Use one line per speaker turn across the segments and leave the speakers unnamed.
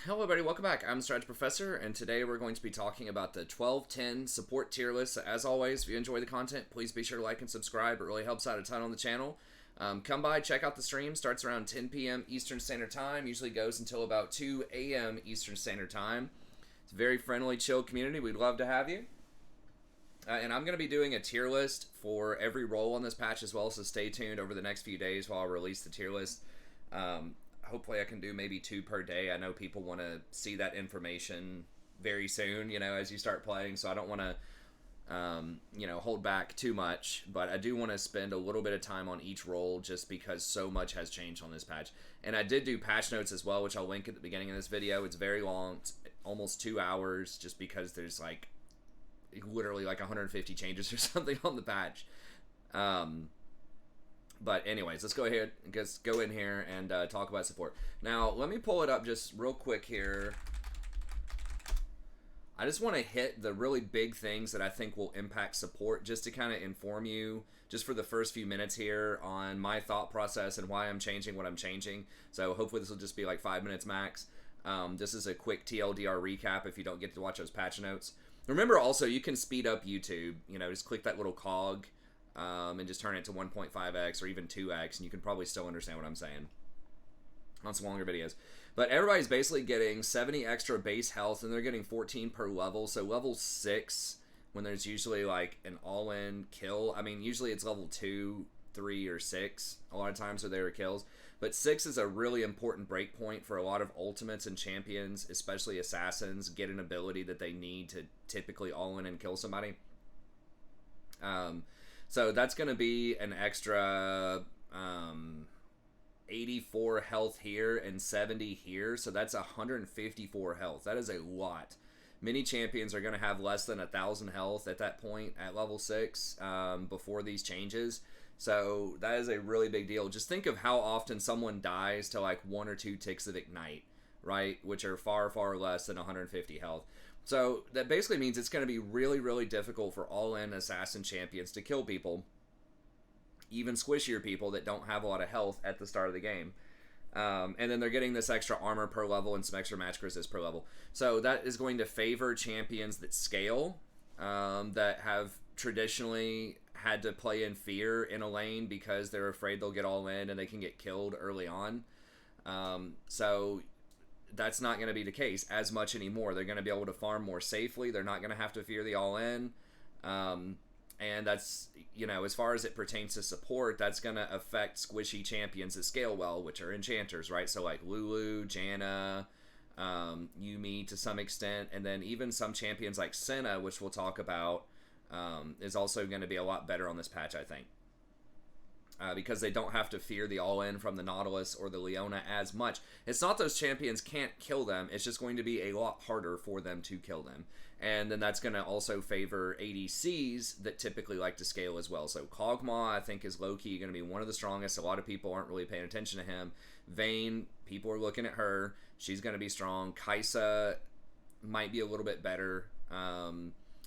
Hello everybody, welcome back. I'm Strategy Professor, and today we're going to be talking about the 12-10 support tier list. So as always, if you enjoy the content, please be sure to like and subscribe. It really helps out a ton on the channel. Come by, check out the stream. Starts around 10 p.m. Eastern Standard Time. Usually goes until about 2 a.m. Eastern Standard Time. It's a very friendly, chill community. We'd love to have you. And I'm going to be doing a tier list for every role on this patch as well, so stay tuned over the next few days while I release the tier list. Hopefully I can do maybe 2 per day. I know people want to see that information very soon, as you start playing, so I don't want to, hold back too much, but I do want to spend a little bit of time on each role just because so much has changed on this patch. And I did do patch notes as well, which I'll link at the beginning of this video. It's very long, it's almost 2 hours, just because there's literally 150 changes or something on the patch. But anyways, let's go ahead and just go in here and talk about support. Now, let me pull it up just real quick here. I just want to hit the really big things that I think will impact support, just to kind of inform you, just for the first few minutes here, on my thought process and why I'm changing what I'm changing. So hopefully this will just be 5 minutes max. This is a quick TLDR recap if you don't get to watch those patch notes. Remember also, you can speed up YouTube. Just click that little cog. And just turn it to 1.5x or even 2x, and you can probably still understand what I'm saying on some longer videos. But everybody's basically getting 70 extra base health, and they're getting 14 per level. So level 6, when there's usually an all-in kill, usually it's level 2, 3, or 6 a lot of times where there are kills. But 6 is a really important breakpoint for a lot of ultimates and champions, especially assassins, get an ability that they need to typically all-in and kill somebody. So that's going to be an extra 84 health here and 70 here. So that's 154 health. That is a lot. Many champions are going to have less than 1,000 health at that point at level 6 before these changes. So that is a really big deal. Just think of how often someone dies to 1 or 2 ticks of Ignite, right? Which are far, far less than 150 health. So that basically means it's going to be really, really difficult for all-in assassin champions to kill people, even squishier people that don't have a lot of health at the start of the game. And then they're getting this extra armor per level and some extra match resist per level. So that is going to favor champions that scale, that have traditionally had to play in fear in a lane because they're afraid they'll get all in and they can get killed early on. So that's not going to be the case as much anymore. They're going to be able to farm more safely. They're not going to have to fear the all-in. And that's, as far as it pertains to support, that's going to affect squishy champions that scale well, which are enchanters, right? So Lulu, Janna, Yumi to some extent, and then even some champions like Senna, which we'll talk about, is also going to be a lot better on this patch, I think. Because they don't have to fear the all-in from the Nautilus or the Leona as much. It's not those champions can't kill them, it's just going to be a lot harder for them to kill them. And then that's going to also favor ADCs that typically like to scale as well. So Kog'Maw, I think, is low-key going to be one of the strongest. A lot of people aren't really paying attention to him. Vayne, people are looking at her. She's going to be strong. Kai'Sa might be a little bit better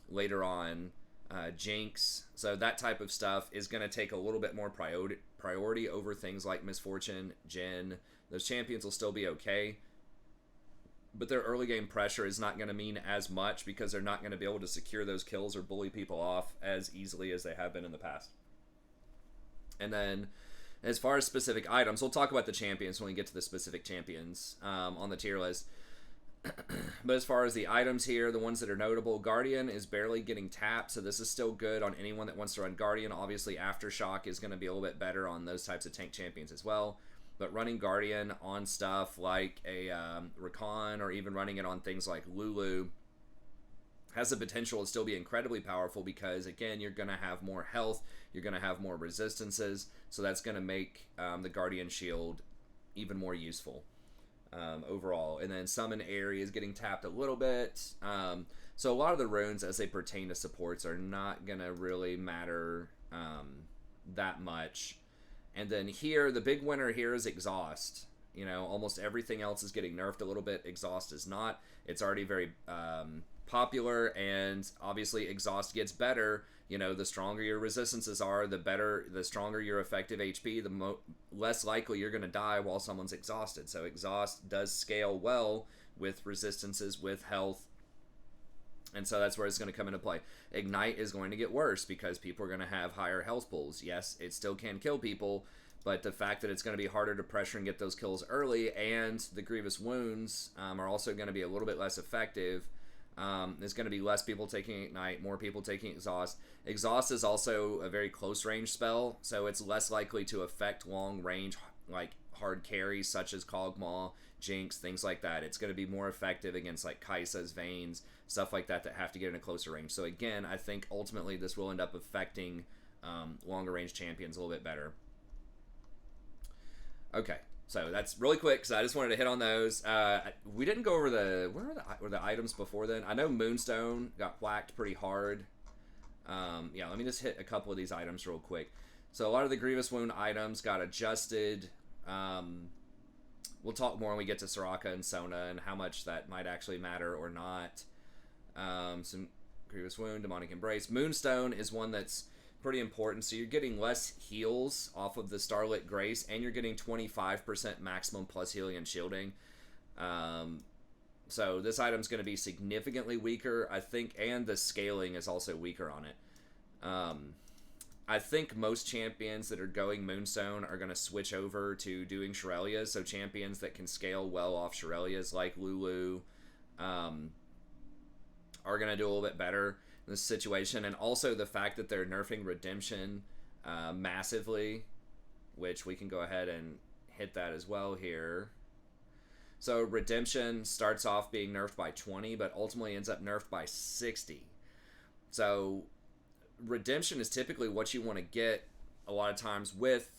later on. Jinx, so that type of stuff is going to take a little bit more priority over things like Misfortune, Jhin. Those champions will still be okay, but their early game pressure is not going to mean as much because they're not going to be able to secure those kills or bully people off as easily as they have been in the past. And then as far as specific items, we'll talk about the champions when we get to the specific champions on the tier list. But as far as the items here, the ones that are notable, Guardian is barely getting tapped, so this is still good on anyone that wants to run Guardian. Obviously, Aftershock is going to be a little bit better on those types of tank champions as well. But running Guardian on stuff like a Rakan, or even running it on things like Lulu, has the potential to still be incredibly powerful because, again, you're going to have more health, you're going to have more resistances, so that's going to make the Guardian shield even more useful. Overall. And then Summon Aerie is getting tapped a little bit. So a lot of the runes as they pertain to supports are not going to really matter that much. And then here, the big winner here is Exhaust. Almost everything else is getting nerfed a little bit. Exhaust is not. It's already very popular, and obviously Exhaust gets better The stronger your resistances are, the stronger your effective HP, the less likely you're going to die while someone's exhausted. So exhaust does scale well with resistances, with health, and so that's where it's going to come into play. Ignite is going to get worse because people are going to have higher health pools. Yes, it still can kill people, but the fact that it's going to be harder to pressure and get those kills early, and the grievous wounds are also going to be a little bit less effective. There's going to be less people taking Ignite, more people taking Exhaust. Exhaust is also a very close range spell, so it's less likely to affect long range, like hard carries such as Kog'Maw, Jinx, things like that. It's going to be more effective against like Kai'Sa's Vaynes, stuff like that have to get in a closer range. So again, I think ultimately this will end up affecting longer range champions a little bit better. Okay, so that's really quick because I just wanted to hit on those. We didn't go over were the items before then. I know Moonstone got whacked pretty hard. Yeah, let me just hit a couple of these items real quick. So a lot of the Grievous Wound items got adjusted. We'll talk more when we get to Soraka and Sona and how much that might actually matter or not. Some Grievous Wound, Demonic Embrace. Moonstone is one that's pretty important. So you're getting less heals off of the Starlit Grace, and you're getting 25% maximum plus healing and shielding. So this item's going to be significantly weaker, I think, and the scaling is also weaker on it. I think most champions that are going Moonstone are going to switch over to doing Shirelias, so champions that can scale well off Shirelias like Lulu are going to do a little bit better in this situation. And also the fact that they're nerfing Redemption massively, which we can go ahead and hit that as well here. So Redemption starts off being nerfed by 20, but ultimately ends up nerfed by 60. So Redemption is typically what you want to get a lot of times with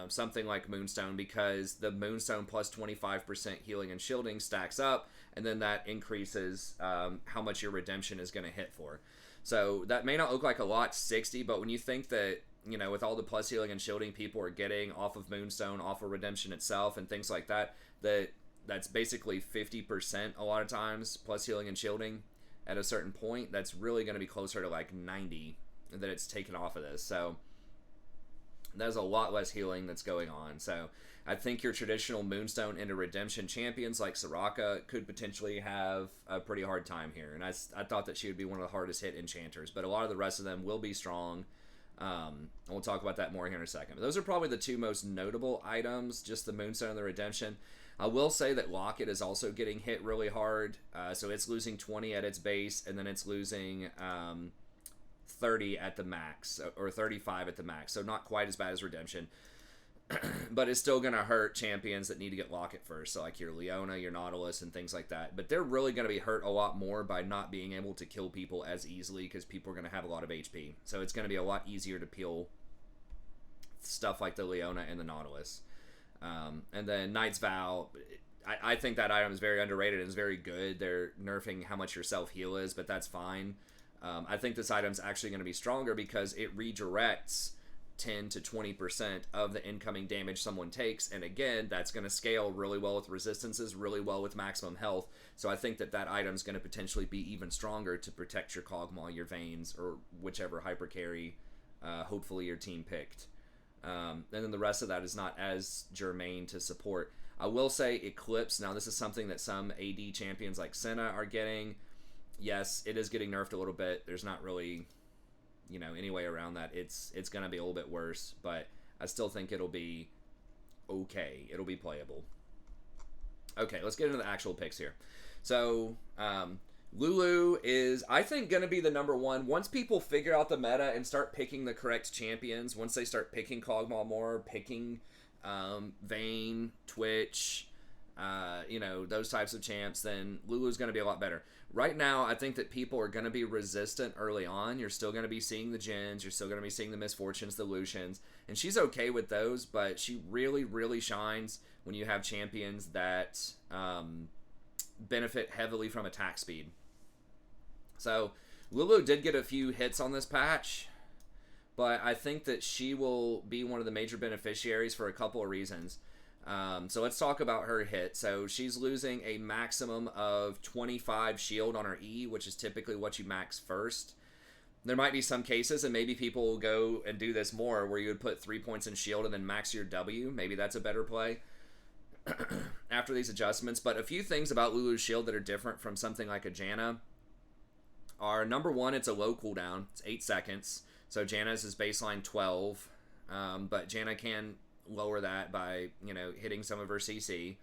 something like Moonstone, because the Moonstone plus 25% healing and shielding stacks up, and then that increases how much your Redemption is going to hit for. So that may not look like a lot, 60, but when you think that, with all the plus healing and shielding people are getting off of Moonstone, off of Redemption itself, and things like that, that's basically 50% a lot of times, plus healing and shielding. At a certain point, that's really going to be closer to like 90 that it's taken off of this. So there's a lot less healing that's going on. So I think your traditional Moonstone into Redemption champions like Soraka could potentially have a pretty hard time here. And I thought that she would be one of the hardest hit enchanters, but a lot of the rest of them will be strong. And we'll talk about that more here in a second. But those are probably the two most notable items, just the Moonstone and the Redemption. I will say that Locket is also getting hit really hard. So it's losing 20 at its base, and then it's losing 30 at the max, or 35 at the max. So not quite as bad as Redemption. But it's still going to hurt champions that need to get Locket first. So like your Leona, your Nautilus, and things like that. But they're really going to be hurt a lot more by not being able to kill people as easily, because people are going to have a lot of HP. So it's going to be a lot easier to peel stuff like the Leona and the Nautilus. And then Knight's Vow, I think that item is very underrated and is very good. They're nerfing how much your self-heal is, but that's fine. I think this item's actually going to be stronger because it redirects 10 to 20% of the incoming damage someone takes, and again, that's going to scale really well with resistances, really well with maximum health. So I think that item's going to potentially be even stronger to protect your Kog'Maw, your Vaynes, or whichever hyper carry hopefully your team picked. And then the rest of that is not as germane to support. I will say Eclipse. Now, this is something that some AD champions like Senna are getting. Yes, it is getting nerfed a little bit. There's not really, any way around that. It's going to be a little bit worse, but I still think it'll be okay. It'll be playable. Okay, let's get into the actual picks here. So, Lulu is, I think, going to be the number one. Once people figure out the meta and start picking the correct champions, once they start picking Kog'Maw more, picking Vayne, Twitch, those types of champs, then Lulu's going to be a lot better. Right now, I think that people are going to be resistant early on. You're still going to be seeing the Jins. You're still going to be seeing the Misfortunes, the Lucians. And she's okay with those, but she really, really shines when you have champions that benefit heavily from attack speed. So Lulu did get a few hits on this patch, but I think that she will be one of the major beneficiaries for a couple of reasons. So let's talk about her hit. So she's losing a maximum of 25 shield on her E, which is typically what you max first. There might be some cases, and maybe people will go and do this more, where you would put 3 points in shield and then max your W. Maybe that's a better play after these adjustments. But a few things about Lulu's shield that are different from something like a Janna are, number one, it's a low cooldown. It's 8 seconds. So Janna's is baseline 12, but Janna can lower that by, hitting some of her CC.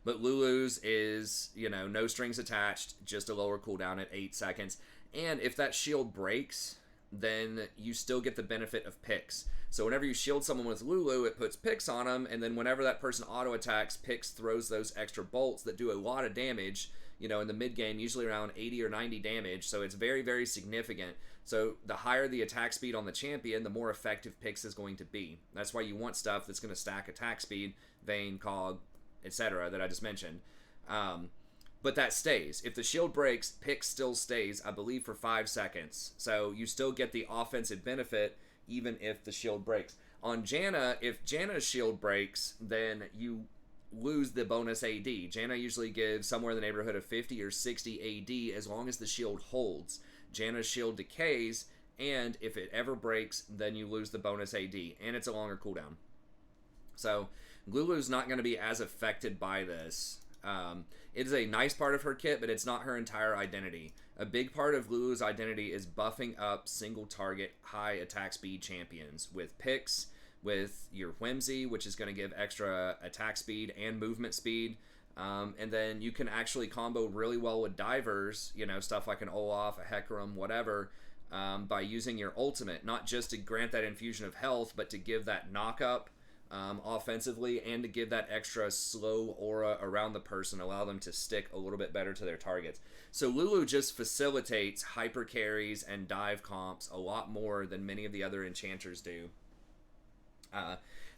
But Lulu's is, no strings attached, just a lower cooldown at 8 seconds. And if that shield breaks, then you still get the benefit of picks. So whenever you shield someone with Lulu, it puts picks on them, and then whenever that person auto-attacks, picks throws those extra bolts that do a lot of damage, in the mid-game, usually around 80 or 90 damage. So it's very, very significant. So the higher the attack speed on the champion, the more effective picks is going to be. That's why you want stuff that's going to stack attack speed, Vayne, Cog, etc. that I just mentioned. But that stays. If the shield breaks, pick still stays, I believe, for 5 seconds. So you still get the offensive benefit even if the shield breaks. On Janna, if Janna's shield breaks, then you lose the bonus AD. Janna usually gives somewhere in the neighborhood of 50 or 60 AD as long as the shield holds. Janna's shield decays, and if it ever breaks, then you lose the bonus AD, and it's a longer cooldown. So Lulu's not going to be as affected by this. It is a nice part of her kit, but it's not her entire identity. A big part of Lulu's identity is buffing up single target high attack speed champions with picks, with your Whimsy, which is going to give extra attack speed and movement speed. And then you can actually combo really well with divers, stuff like an Olaf, a Hecarim, whatever, by using your ultimate, not just to grant that infusion of health, but to give that knock-up offensively, and to give that extra slow aura around the person, allow them to stick a little bit better to their targets. So Lulu just facilitates hyper carries and dive comps a lot more than many of the other enchanters do.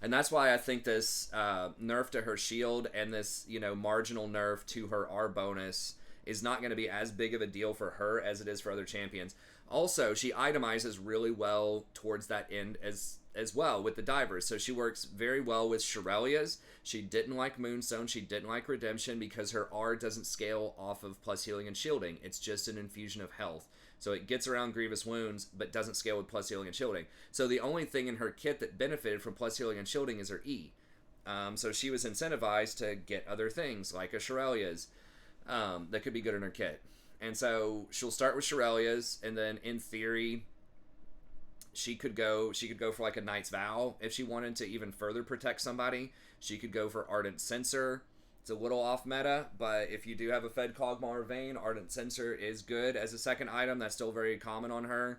And that's why I think this nerf to her shield and this, marginal nerf to her R bonus is not going to be as big of a deal for her as it is for other champions. Also, she itemizes really well towards that end as well with the divers. So she works very well with Shirelias. She didn't like Moonstone. She didn't like Redemption because her R doesn't scale off of plus healing and shielding. It's just an infusion of health. So it gets around grievous wounds, but doesn't scale with plus healing and shielding. So the only thing in her kit that benefited from plus healing and shielding is her E. So she was incentivized to get other things like a Shirelias that could be good in her kit. And so she'll start with Shirelias, and then in theory, she could go for like a Knight's Vow if she wanted to even further protect somebody. She could go for Ardent Censer. It's a little off meta, but if you do have a Fed Kog'Maw or Vayne, Ardent Censer is good as a second item. That's still very common on her.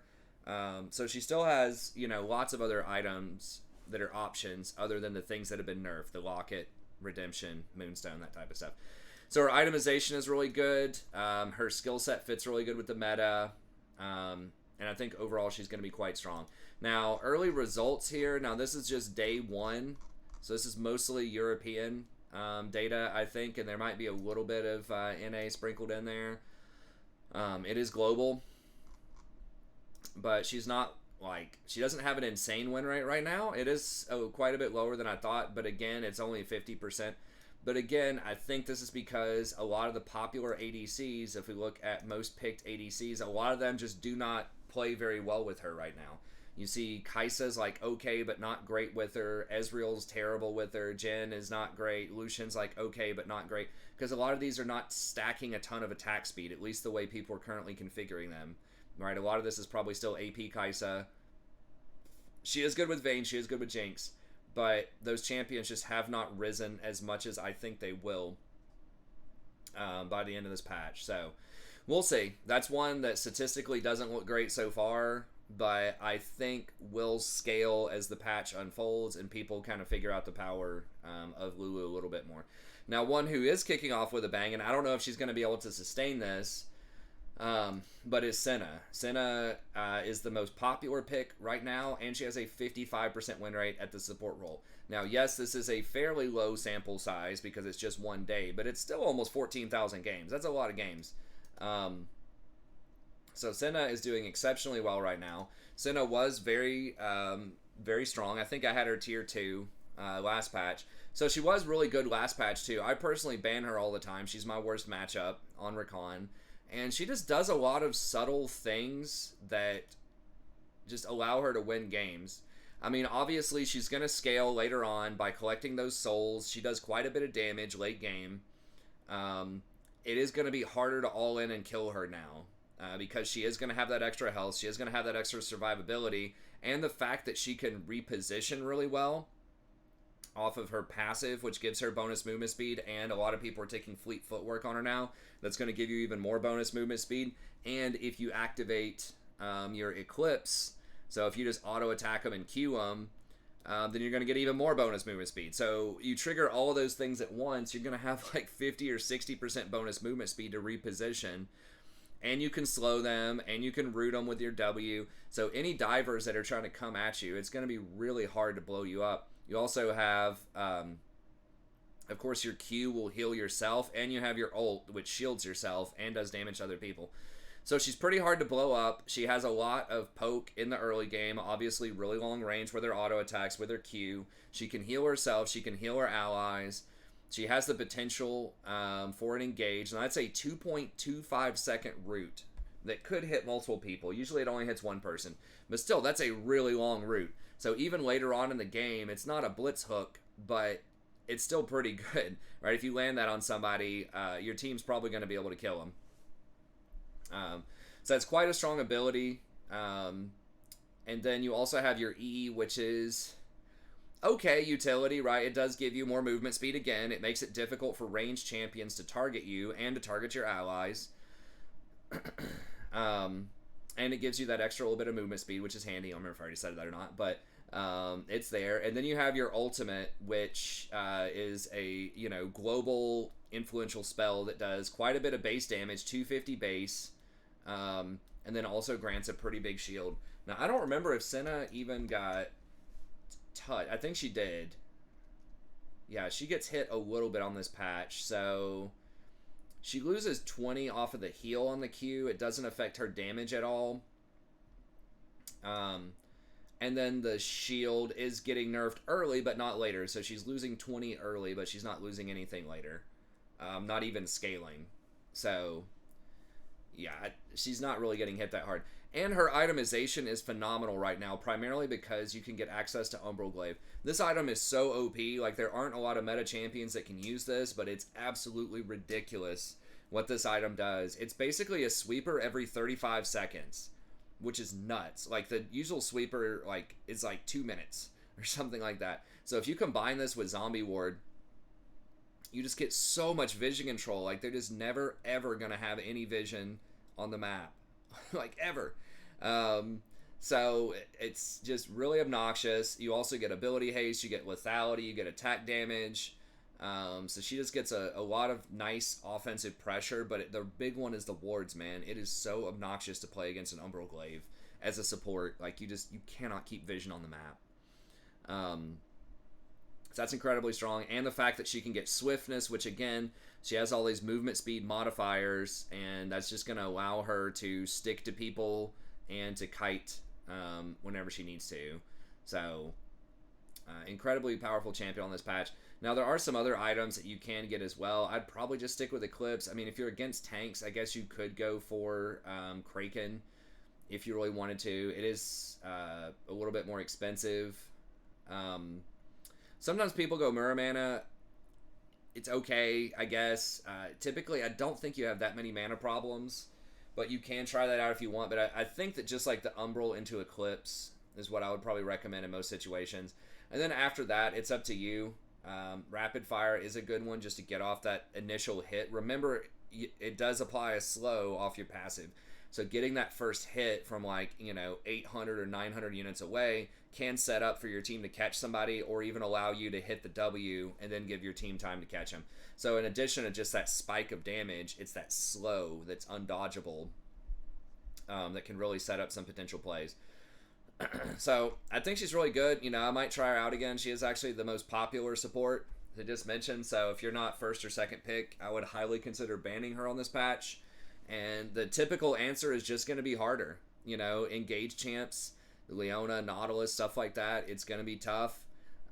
So she still has, lots of other items that are options other than the things that have been nerfed. The Locket, Redemption, Moonstone, that type of stuff. So her itemization is really good. Her skill set fits really good with the meta. And I think overall she's going to be quite strong. Now, early results here. Now, this is just day 1. So this is mostly European data, I think. And there might be a little bit of NA sprinkled in there. It is global. But she's not, she doesn't have an insane win rate right now. It is quite a bit lower than I thought. But again, it's only 50%. But again, I think this is because a lot of the popular ADCs, if we look at most picked ADCs, a lot of them just do not play very well with her right now. You see Kai'Sa's okay, but not great with her. Ezreal's terrible with her. Jhin is not great. Lucian's okay, but not great. Because a lot of these are not stacking a ton of attack speed, at least the way people are currently configuring them. Right? A lot of this is probably still AP Kai'Sa. She is good with Vayne. She is good with Jinx. But those champions just have not risen as much as I think they will by the end of this patch. So we'll see. That's one that statistically doesn't look great so far, but I think will scale as the patch unfolds and people kind of figure out the power of Lulu a little bit more. Now, one who is kicking off with a bang, and I don't know if she's going to be able to sustain this, but is Senna. Senna is the most popular pick right now, and she has a 55% win rate at the support role. Now, yes, this is a fairly low sample size because it's just one day, but it's still almost 14,000 games. That's a lot of games. So Senna is doing exceptionally well right now. Senna was very strong. I think I had her tier 2 last patch. So she was really good last patch too. I personally ban her all the time. She's my worst matchup on Rakan. And she just does a lot of subtle things that just allow her to win games. I mean, obviously, she's going to scale later on by collecting those souls. She does quite a bit of damage late game. It is going to be harder to all in and kill her now because she is going to have that extra health. She is going to have that extra survivability. And the fact that she can reposition really well off of her passive, which gives her bonus movement speed. And a lot of people are taking fleet footwork on her now. That's going to give you even more bonus movement speed. And if you activate your Eclipse, so if you just auto attack them and Q them, then you're going to get even more bonus movement speed. So you trigger all of those things at once, you're going to have like 50 or 60% bonus movement speed to reposition. And you can slow them, and you can root them with your W. So any divers that are trying to come at you, it's going to be really hard to blow you up. You also have, of course, your Q will heal yourself, and you have your ult, which shields yourself and does damage to other people. So she's pretty hard to blow up. She has a lot of poke in the early game. Obviously, really long range with her auto attacks, with her Q. She can heal herself. She can heal her allies. She has the potential for an engage. And that's a 2.25 second root that could hit multiple people. Usually it only hits one person. But still, that's a really long root. So even later on in the game, it's not a blitz hook, but it's still pretty good. Right? If you land that on somebody, your team's probably going to be able to kill them. So that's quite a strong ability. And then you also have your E, which is okay utility, right? It does give you more movement speed again. It makes it difficult for ranged champions to target you and to target your allies. And it gives you that extra little bit of movement speed, which is handy. I don't remember if I already said that or not, but it's there. And then you have your ultimate, which is a global influential spell that does quite a bit of base damage, 250 base. And then also grants a pretty big shield. Now, I don't remember if Senna even got touched. I think she did. Yeah, she gets hit a little bit on this patch. So she loses 20 off of the heal on the Q. It doesn't affect her damage at all. And then the shield is getting nerfed early, but not later. So she's losing 20 early, but she's not losing anything later. Not even scaling. So yeah, she's not really getting hit that hard. And her itemization is phenomenal right now, primarily because you can get access to Umbral Glaive. This item is so OP. Like, there aren't a lot of meta champions that can use this, but it's absolutely ridiculous what this item does. It's basically a sweeper every 35 seconds, which is nuts. Like, the usual sweeper, is 2 minutes or something like that. So if you combine this with Zombie Ward, you just get so much vision control. Like, they're just never, ever going to have any vision on the map. Ever. So it's just really obnoxious. You also get ability haste, you get lethality, you get attack damage. So she just gets a lot of nice offensive pressure, but the big one is the wards, man. It is so obnoxious to play against an Umbral Glaive as a support. Like, you cannot keep vision on the map. So that's incredibly strong. And the fact that she can get swiftness, which again, she has all these movement speed modifiers, and that's just going to allow her to stick to people and to kite whenever she needs to. So, incredibly powerful champion on this patch. Now, there are some other items that you can get as well. I'd probably just stick with Eclipse. I mean, if you're against tanks, I guess you could go for Kraken if you really wanted to. It is a little bit more expensive. Sometimes people go Muramana. It's okay, I guess. Typically, I don't think you have that many mana problems, but you can try that out if you want. But I think that just like the Umbral into Eclipse is what I would probably recommend in most situations. And then after that, it's up to you. Rapid Fire is a good one just to get off that initial hit. Remember, it does apply a slow off your passive. So getting that first hit from 800 or 900 units away can set up for your team to catch somebody, or even allow you to hit the W and then give your team time to catch them. So in addition to just that spike of damage, it's that slow that's undodgeable that can really set up some potential plays. So I think she's really good. I might try her out again. She is actually the most popular support, as I just mentioned. So if you're not first or second pick, I would highly consider banning her on this patch. And the typical answer is just going to be harder. Engage champs, Leona, Nautilus, stuff like that. It's going to be tough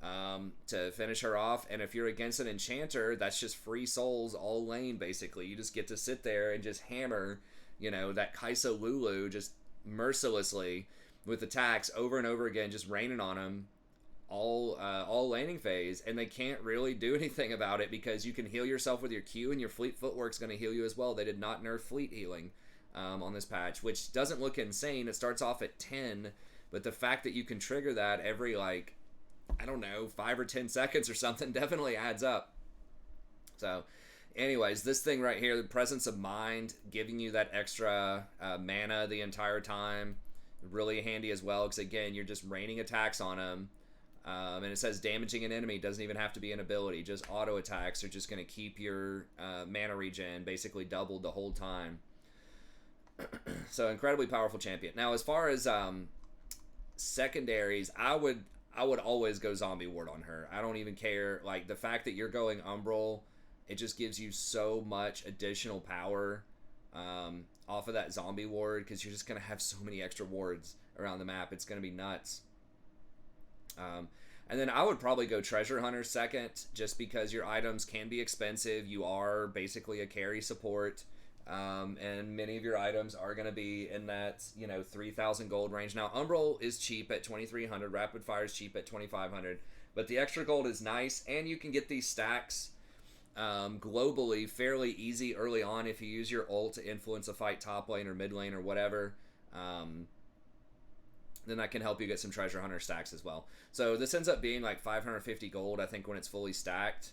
to finish her off. And if you're against an enchanter, that's just free souls all lane, basically. You just get to sit there and just hammer, that Kai'Sa Lulu just mercilessly. with attacks over and over again, just raining on them all laning phase, and they can't really do anything about it because you can heal yourself with your Q, and your fleet footwork's going to heal you as well. They did not nerf fleet healing on this patch, which doesn't look insane. It starts off at 10, but the fact that you can trigger that every, like, I don't know, 5 or 10 seconds or something definitely adds up. So anyways, this thing right here, the Presence of Mind, giving you that extra mana the entire time, really handy as well, because again, you're just raining attacks on them. And it says damaging an enemy doesn't even have to be an ability. Just auto attacks are just going to keep your mana regen basically doubled the whole time. So incredibly powerful champion. Now, as far as secondaries, I would always go Zombie Ward on her. I don't even care. Like, the fact that you're going Umbral, it just gives you so much additional power off of that Zombie Ward, because you're just going to have so many extra wards around the map. It's going to be nuts. And then I would probably go Treasure Hunter second, just because your items can be expensive. You are basically a carry support, and many of your items are going to be in that 3,000 gold range. Now, Umbral is cheap at 2,300, Rapid Fire is cheap at 2,500, but the extra gold is nice, and you can get these stacks globally fairly easy early on if you use your ult to influence a fight top lane or mid lane or whatever. Then that can help you get some Treasure Hunter stacks as well. So this ends up being like 550 gold, I think, when it's fully stacked.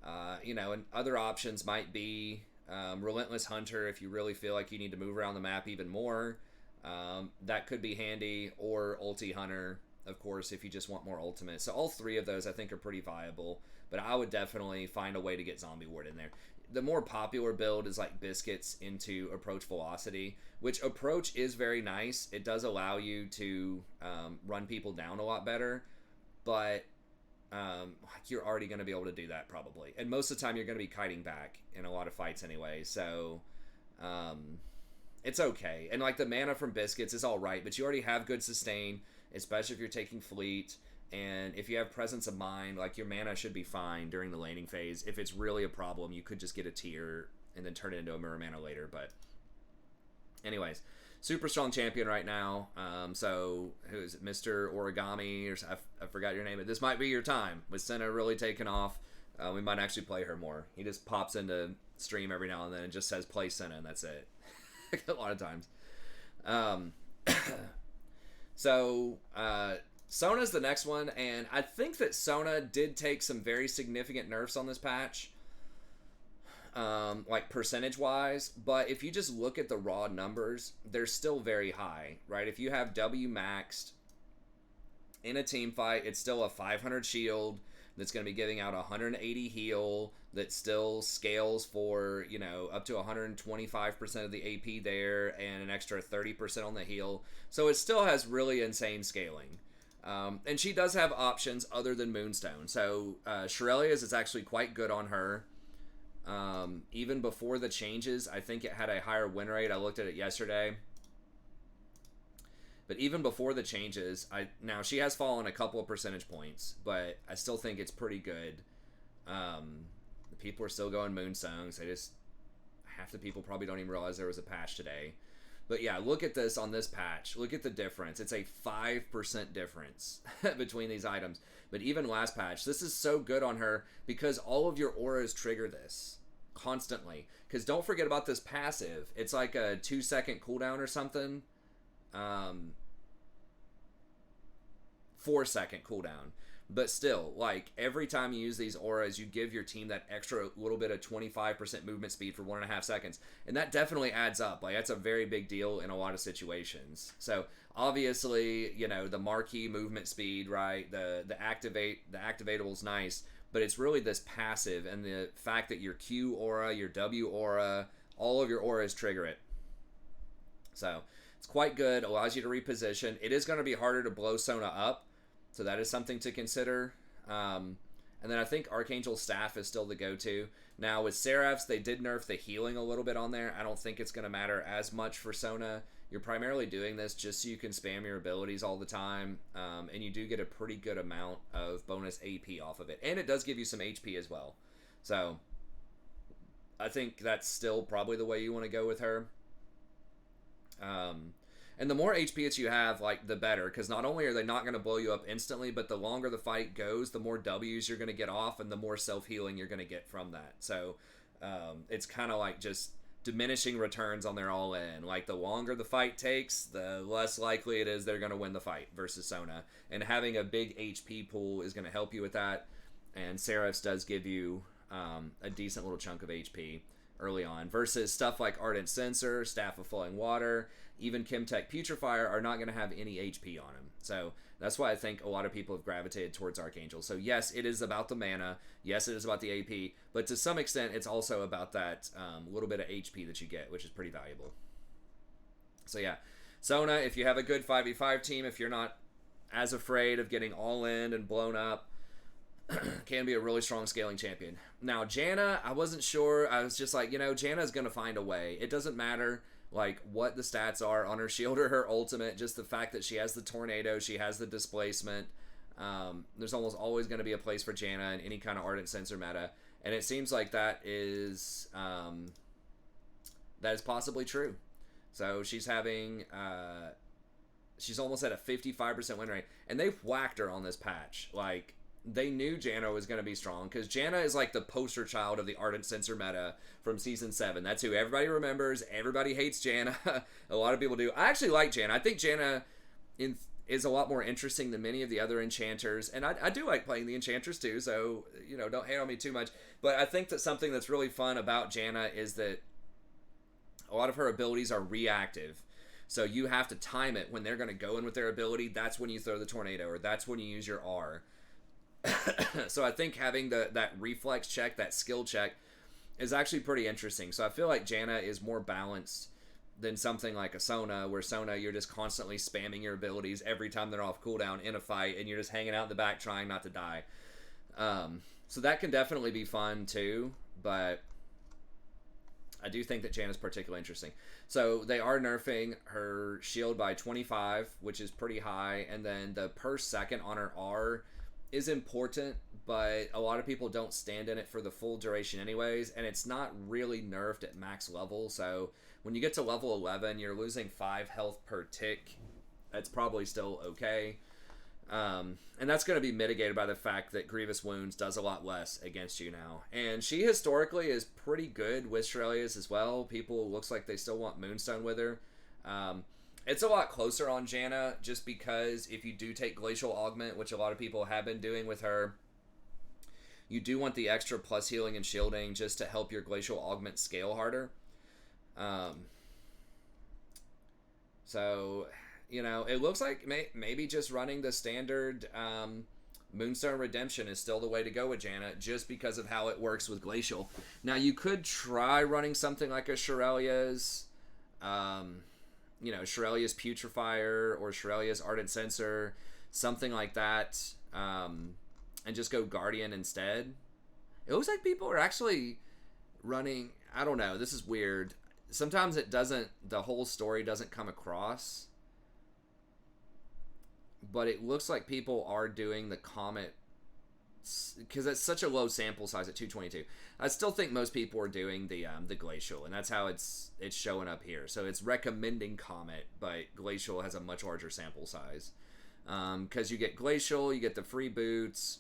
And other options might be Relentless Hunter if you really feel like you need to move around the map even more. That could be handy. Or Ulti Hunter, of course, if you just want more ultimate. So all three of those I think are pretty viable. But I would definitely find a way to get Zombie Ward in there. The more popular build is like Biscuits into Approach Velocity, which Approach is very nice. It does allow you to run people down a lot better, but you're already going to be able to do that probably. And most of the time you're going to be kiting back in a lot of fights anyway, so it's okay. And like the mana from Biscuits is all right, but you already have good sustain, especially if you're taking fleet. And if you have Presence of Mind, like, your mana should be fine during the laning phase. If it's really a problem, you could just get a tier and then turn it into a mirror mana later. But anyways, super strong champion right now. So who is it? Mr. Origami, or I forgot your name. But this might be your time with Senna really taking off. We might actually play her more. He just pops into stream every now and then and just says play Senna, and that's it. A lot of times. Sona's the next one, and I think that Sona did take some very significant nerfs on this patch, like percentage-wise, but if you just look at the raw numbers, they're still very high, right? If you have W maxed in a team fight, it's still a 500 shield that's going to be giving out 180 heal that still scales for, up to 125% of the AP there and an extra 30% on the heal. So it still has really insane scaling. And she does have options other than Moonstone. So Shirelia's is actually quite good on her. Even before the changes, I think it had a higher win rate. I looked at it yesterday. But even before the changes, now she has fallen a couple of percentage points, but I still think it's pretty good. The people are still going Moonstones. Half the people probably don't even realize there was a patch today. But yeah, look at this on this patch. Look at the difference. It's a 5% difference between these items. But even last patch, this is so good on her because all of your auras trigger this constantly. Because don't forget about this passive. It's like a 2-second cooldown or something. 4-second cooldown. But still, like, every time you use these auras, you give your team that extra little bit of 25% movement speed for 1.5 seconds. And that definitely adds up. Like, that's a very big deal in a lot of situations. So, obviously, the marquee movement speed, right? The activatable's nice. But it's really this passive and the fact that your Q aura, your W aura, all of your auras trigger it. So, it's quite good. Allows you to reposition. It is going to be harder to blow Sona up. So that is something to consider. And then I think Archangel's Staff is still the go-to. Now with Seraphs, they did nerf the healing a little bit on there. I don't think it's going to matter as much for Sona. You're primarily doing this just so you can spam your abilities all the time. And you do get a pretty good amount of bonus AP off of it. And it does give you some HP as well. So I think that's still probably the way you want to go with her. And the more HP that you have, like, the better, because not only are they not going to blow you up instantly, but the longer the fight goes, the more W's you're going to get off, and the more self-healing you're going to get from that. So it's kind of like just diminishing returns on their all-in. Like, the longer the fight takes, the less likely it is they're going to win the fight versus Sona. And having a big HP pool is going to help you with that. And Seraph's does give you a decent little chunk of HP early on, versus stuff like Ardent Censer, Staff of Flowing Water, even Chemtech Putrefier are not going to have any HP on them. So that's why I think a lot of people have gravitated towards Archangel. So yes, it is about the mana. Yes, it is about the AP. But to some extent, it's also about that little bit of HP that you get, which is pretty valuable. So yeah, Sona, if you have a good 5v5 team, if you're not as afraid of getting all in and blown up, can be a really strong scaling champion. Now, Janna, I wasn't sure. I was just like, Janna's going to find a way. It doesn't matter, like, what the stats are on her shield or her ultimate. Just the fact that she has the tornado, she has the displacement. There's almost always going to be a place for Janna in any kind of Ardent Censer meta. And it seems like that is possibly true. So she's having... she's almost at a 55% win rate. And they've whacked her on this patch. Like... They knew Janna was going to be strong, because Janna is like the poster child of the Ardent Censer meta from Season 7. That's who everybody remembers. Everybody hates Janna. A lot of people do. I actually like Janna. I think Janna is a lot more interesting than many of the other enchanters. And I do like playing the enchanters too, so, don't hate on me too much. But I think that something that's really fun about Janna is that a lot of her abilities are reactive. So you have to time it when they're going to go in with their ability. That's when you throw the tornado, or that's when you use your R. So I think having that reflex check, that skill check, is actually pretty interesting. So I feel like Janna is more balanced than something like a Sona, where Sona, you're just constantly spamming your abilities every time they're off cooldown in a fight, and you're just hanging out in the back trying not to die. So that can definitely be fun too, but I do think that Janna's particularly interesting. So they are nerfing her shield by 25, which is pretty high, and then the per second on her R is important, but a lot of people don't stand in it for the full duration anyways, and it's not really nerfed at max level. So when you get to level 11, you're losing 5 health per tick. That's probably still okay. And that's going to be mitigated by the fact that Grievous Wounds does a lot less against you now. And she historically is pretty good with Shurelya's as well. People, looks like they still want Moonstone with her. It's a lot closer on Janna, just because if you do take Glacial Augment, which a lot of people have been doing with her, you do want the extra plus healing and shielding just to help your Glacial Augment scale harder. So, it looks like maybe just running the standard Moonstone Redemption is still the way to go with Janna, just because of how it works with Glacial. Now, you could try running something like a Shurelya's... Shurelya's Putrefier or Shurelya's Ardent Censer, something like that, and just go Guardian instead. It looks like people are actually running, I don't know, this is weird. Sometimes the whole story doesn't come across, but it looks like people are doing the Comet, because it's such a low sample size at 222. I still think most people are doing the Glacial, and that's how it's showing up here. So it's recommending Comet, but Glacial has a much larger sample size. Because you get Glacial, you get the free boots,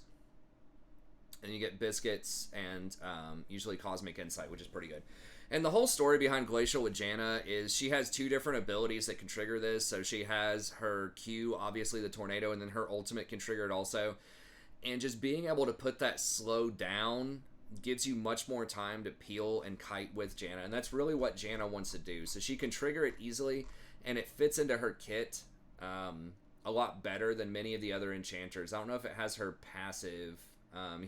and you get biscuits, and usually Cosmic Insight, which is pretty good. And the whole story behind Glacial with Janna is she has 2 different abilities that can trigger this. So she has her Q, obviously the tornado, and then her ultimate can trigger it also. And just being able to put that slow down gives you much more time to peel and kite with Janna. And that's really what Janna wants to do. So she can trigger it easily, and it fits into her kit a lot better than many of the other enchanters. I don't know if it has her passive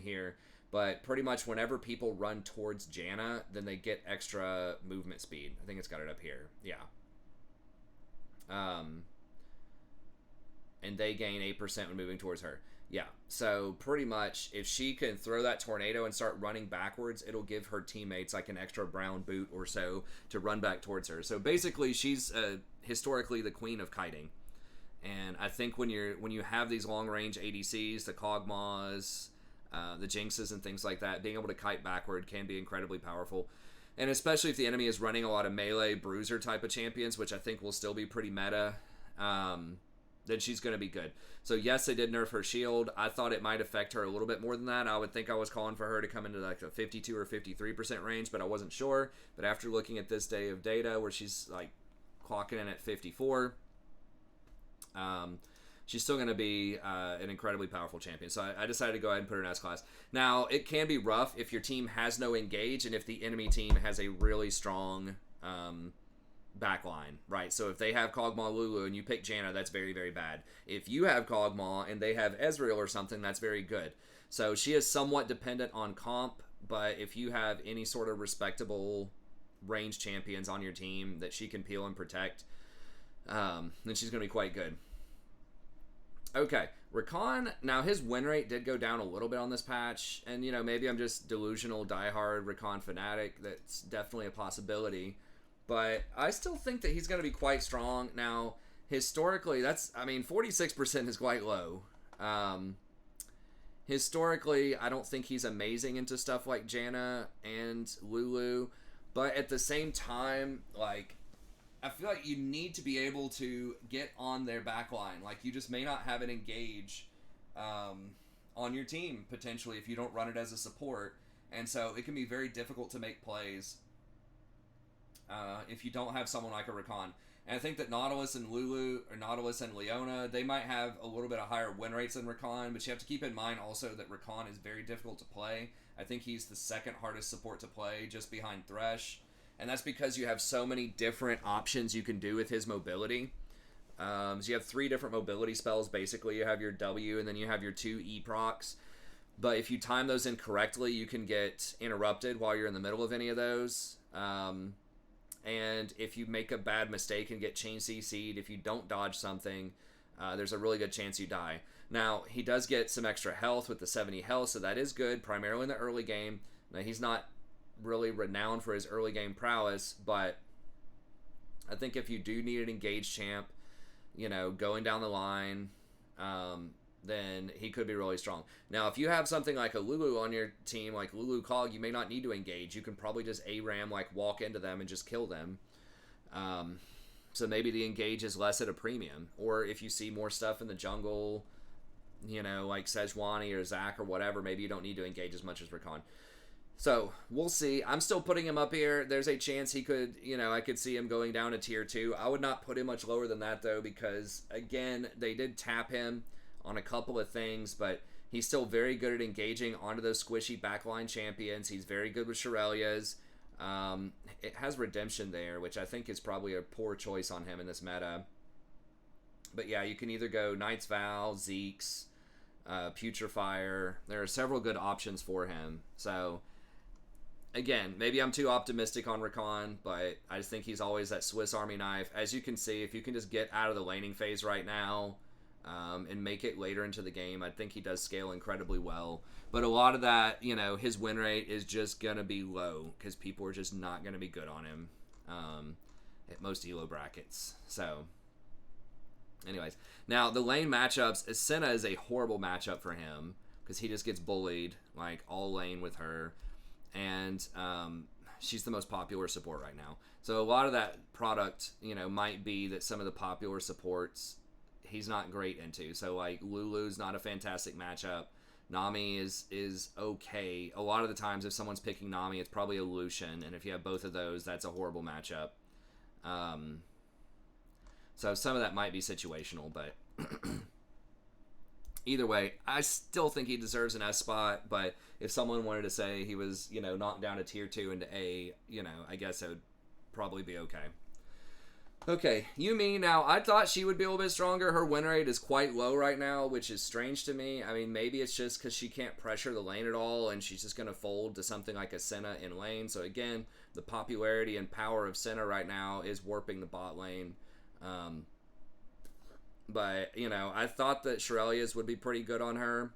here, but pretty much whenever people run towards Janna, then they get extra movement speed. I think it's got it up here. Yeah. And they gain 8% when moving towards her. Yeah, so pretty much if she can throw that tornado and start running backwards, it'll give her teammates like an extra brown boot or so to run back towards her. So basically, she's historically the queen of kiting. And I think when you have these long-range ADCs, the Kog'Maws, the Jinxes and things like that, being able to kite backward can be incredibly powerful. And especially if the enemy is running a lot of melee bruiser type of champions, which I think will still be pretty meta, then she's going to be good. So yes, they did nerf her shield. I thought it might affect her a little bit more than that. I would think I was calling for her to come into like a 52 or 53% range, but I wasn't sure. But after looking at this day of data where she's like clocking in at 54, she's still going to be an incredibly powerful champion. So I decided to go ahead and put her in S-Class. Now, it can be rough if your team has no engage and if the enemy team has a really strong backline, right? So if they have Kog'Maw Lulu and you pick Janna, that's very, very bad. If you have Kog'Maw and they have Ezreal or something, that's very good. So she is somewhat dependent on comp, but if you have any sort of respectable range champions on your team that she can peel and protect, then she's going to be quite good. Okay, Rakan, now his win rate did go down a little bit on this patch, and you know, maybe I'm just delusional diehard Rakan fanatic. That's definitely a possibility, but I still think that he's going to be quite strong. Now, historically, 46% is quite low. Historically, I don't think he's amazing into stuff like Janna and Lulu, but at the same time, like, I feel like you need to be able to get on their backline. Like, you just may not have an engage on your team, potentially, if you don't run it as a support. And so it can be very difficult to make plays if you don't have someone like a Rakan. And I think that Nautilus and Lulu, or Nautilus and Leona, they might have a little bit of higher win rates than Rakan, but you have to keep in mind also that Rakan is very difficult to play. I think he's the second hardest support to play, just behind Thresh. And that's because you have so many different options you can do with his mobility. So you have 3 different mobility spells, basically. You have your W, and then you have your 2 E procs. But if you time those incorrectly, you can get interrupted while you're in the middle of any of those. And if you make a bad mistake and get chain CC'd, if you don't dodge something, there's a really good chance you die. Now, he does get some extra health with the 70 health, so that is good, primarily in the early game. Now, he's not really renowned for his early game prowess, but I think if you do need an engaged champ, you know, going down the line, then he could be really strong. Now, if you have something like a Lulu on your team, like Lulu Cog, you may not need to engage. You can probably just ARAM, like, walk into them and just kill them. So maybe the engage is less at a premium. Or if you see more stuff in the jungle, you know, like Sejuani or Zac or whatever, maybe you don't need to engage as much as Rakan. So, we'll see. I'm still putting him up here. There's a chance he could, you know, I could see him going down to tier 2. I would not put him much lower than that, though, because, again, they did tap him on a couple of things, but he's still very good at engaging onto those squishy backline champions. He's very good with Shirelias. It has Redemption there, which I think is probably a poor choice on him in this meta. But yeah, you can either go Knight's Vow, Zeke's, Putrefire. There are several good options for him. So, again, maybe I'm too optimistic on Rakan, but I just think he's always that Swiss Army knife. As you can see, if you can just get out of the laning phase right now and make it later into the game, I think he does scale incredibly well. But a lot of that, you know, his win rate is just going to be low because people are just not going to be good on him at most ELO brackets. So, anyways. Now, the lane matchups, Senna is a horrible matchup for him because he just gets bullied, like, all lane with her. And she's the most popular support right now. So a lot of that product, you know, might be that some of the popular supports he's not great into. So, like, Lulu's not a fantastic matchup. Nami is okay. A lot of the times if someone's picking Nami, it's probably a Lucian. And if you have both of those, that's a horrible matchup. So some of that might be situational, but either way, I still think he deserves an S spot, but if someone wanted to say he was, you know, knocked down to tier 2 into A, you know, I guess it would probably be okay. Okay, Yumi, now, I thought she would be a little bit stronger. Her win rate is quite low right now, which is strange to me. I mean, maybe it's just because she can't pressure the lane at all, and she's just going to fold to something like a Senna in lane. So, again, the popularity and power of Senna right now is warping the bot lane. But, you know, I thought that Shirelias would be pretty good on her.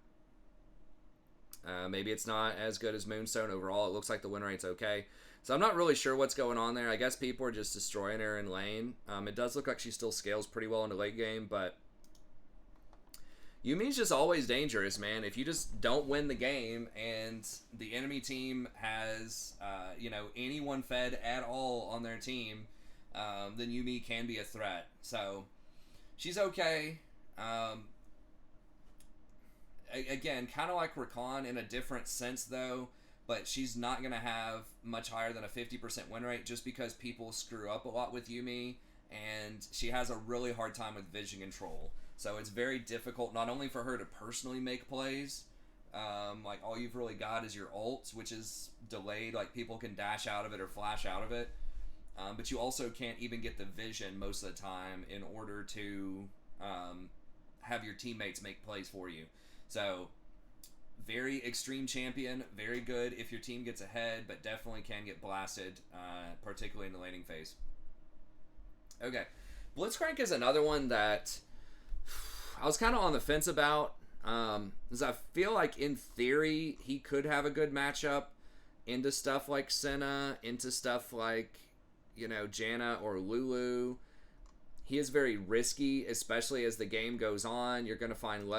Maybe it's not as good as Moonstone overall. It looks like the win rate's okay. So I'm not really sure what's going on there. I guess people are just destroying her in lane. It does look like she still scales pretty well in the late game, but Yumi's just always dangerous, man. If you just don't win the game and the enemy team has, anyone fed at all on their team, then Yumi can be a threat. So she's okay. Again, kind of like Rakan in a different sense, though. But she's not going to have much higher than a 50% win rate just because people screw up a lot with Yumi, and she has a really hard time with vision control. So it's very difficult not only for her to personally make plays, like all you've really got is your ult, which is delayed, like people can dash out of it or flash out of it, but you also can't even get the vision most of the time in order to have your teammates make plays for you. So very extreme champion, very good if your team gets ahead, but definitely can get blasted, particularly in the laning phase. Okay, Blitzcrank is another one that I was kind of on the fence about, because I feel like in theory he could have a good matchup into stuff like Senna, into stuff like, Janna or Lulu. He is very risky, especially as the game goes on. You're going to find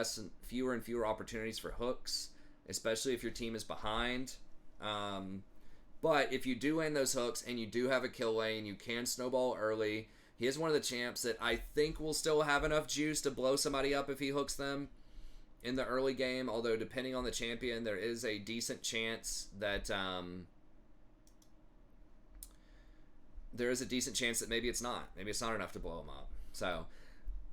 fewer and fewer opportunities for hooks, especially if your team is behind. But if you do end those hooks and you do have a kill lane, you can snowball early. He is one of the champs that I think will still have enough juice to blow somebody up if he hooks them in the early game. Although, depending on the champion, there is a decent chance that maybe it's not. Maybe it's not enough to blow him up. So,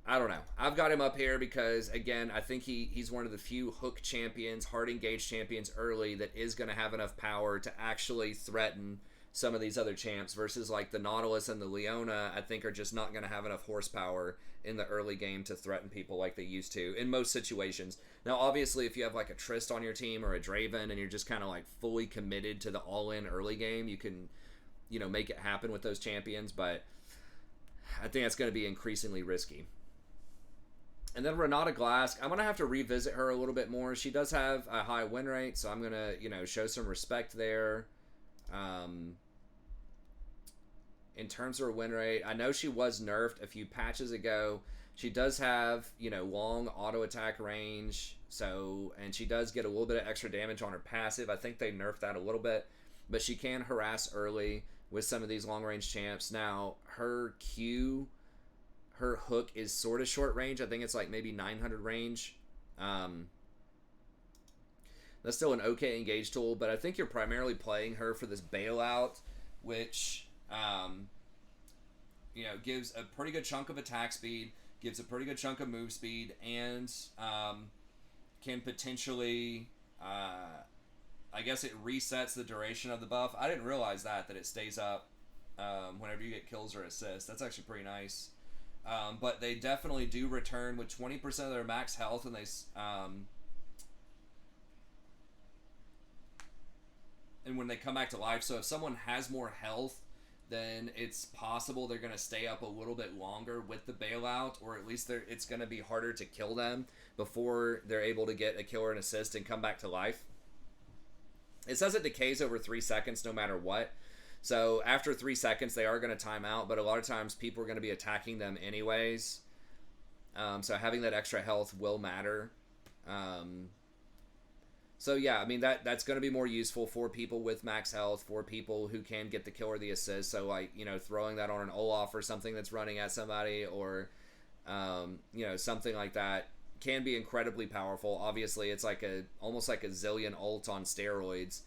I don't know. I've got him up here because, again, I think he's one of the few hook champions, hard engaged champions early that is going to have enough power to actually threaten some of these other champs versus like the Nautilus and the Leona, I think are just not going to have enough horsepower in the early game to threaten people like they used to in most situations. Now, obviously, if you have like a Trist on your team or a Draven and you're just kind of like fully committed to the all-in early game, you can, make it happen with those champions, but I think that's going to be increasingly risky. And then Renata Glask, I'm going to have to revisit her a little bit more. She does have a high win rate, so I'm going to, show some respect there. In terms of her win rate, I know she was nerfed a few patches ago. She does have, long auto attack range, and she does get a little bit of extra damage on her passive. I think they nerfed that a little bit, but she can harass early with some of these long range champs. Now, her hook is sort of short range. I think it's like maybe 900 range. That's still an okay engage tool, but I think you're primarily playing her for this bailout, which gives a pretty good chunk of attack speed, gives a pretty good chunk of move speed, and can potentially, I guess it resets the duration of the buff. I didn't realize that it stays up whenever you get kills or assists. That's actually pretty nice. But they definitely do return with 20% of their max health, and and when they come back to life. So if someone has more health, then it's possible they're going to stay up a little bit longer with the bailout, or at least it's going to be harder to kill them before they're able to get a kill or an assist and come back to life. It says it decays over 3 seconds no matter what. So after 3 seconds, they are going to time out, but a lot of times people are going to be attacking them anyways. So having that extra health will matter. So yeah, I mean, that's going to be more useful for people with max health, for people who can get the kill or the assist. So like, throwing that on an Olaf or something that's running at somebody, or, something like that can be incredibly powerful. Obviously, it's like almost like a zillion ult on steroids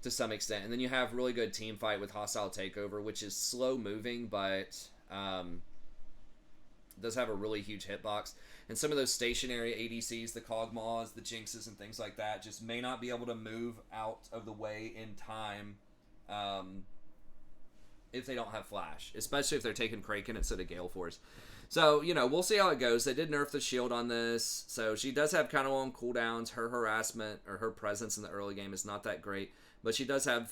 to some extent. And then you have really good team fight with hostile takeover, which is slow moving, but does have a really huge hitbox. And some of those stationary ADCs, the Kog'Maws, the Jinxes, and things like that, just may not be able to move out of the way in time if they don't have flash, especially if they're taking Kraken instead of Gale Force. So, we'll see how it goes. They did nerf the shield on this, so she does have kind of long cooldowns. Her harassment or her presence in the early game is not that great, but she does have,